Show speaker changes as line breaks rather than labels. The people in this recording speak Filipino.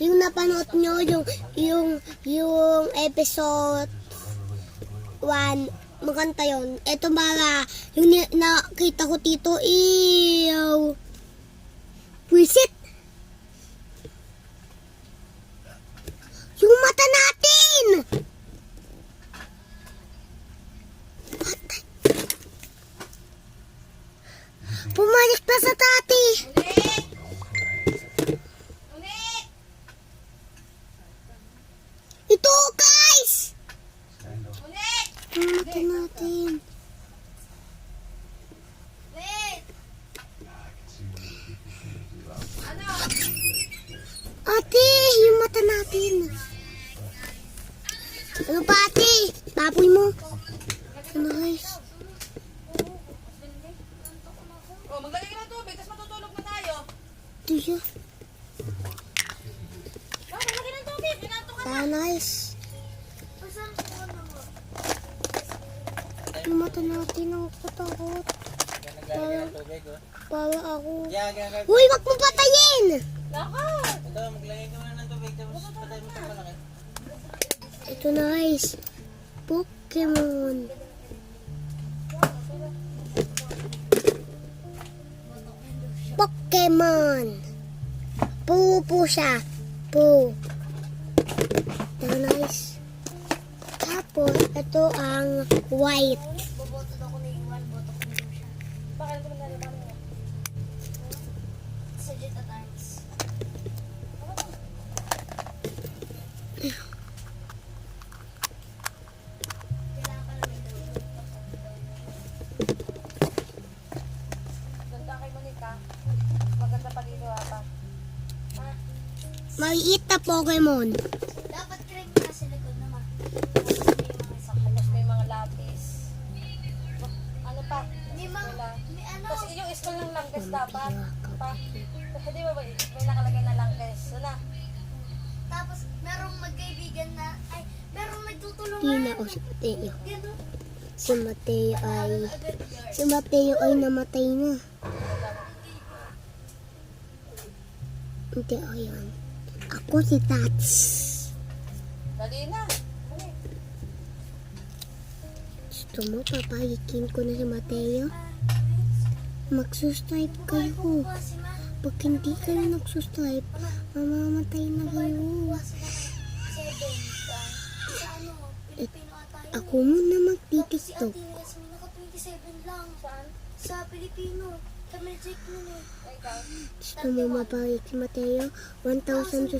yung napanood nyo, yung episode 1, maganda yun. Ito para, yung nakita ko dito, Wisit! Yung mata natin! Pumalik na sa tati! Ito, guys! Yung mata natin. Ate, yung mata natin. Ano pa, ate? Tapoy mo. Ano, guys?
Oh, maglagay ka ng tubig, tapos matutulog na tayo.
Ito siya.
Oh, maglagay ng tubig, inaantok ka na.
Ah, nice. Yung mata natin, ang katakot. Para ako. Uy, wag mo patayin!
Laka!
Ito, maglagay ka muna ng tubig, tapos patay mo sa malaki.
Ito na, guys. Pokemon. Pokemon. Po siya. Po. Ito, nice. Tapos, ito ang white.
Boboto daw ko na iwan, boto ko na siya. Bakit ko nalalaman mo? Sa Jet Attacks. Kailangan pa namin daw. Ganda kay Monica. Maganda pa dito ata.
Maliit na Pokemon.
Dapat correct na sa likod naman. Tapos may mga lapis. Ano pa? May ano? Kasi yung school ng langkes dapat. Pa? Di ba may nakalagay na langkes? Wala. Tapos merong magkaibigan na, ay, merong nagtutulungan.
Tina o si Mateo.
Gano'n.
Si Mateo ay namatay na. Hindi, o yun. Ako si Tats.
Dali na.
Gusto mo, papagikin ko na si Mateo? Magsusstripe kayo. Pag hindi kayo nagsusstripe, mamamatay na kayo. Ako muna magtitiktok.
Naka-27 lang. Saan? Sa Pilipino. Sa Magic nun eh.
Gusto mo mapagik si Mateo? 1,000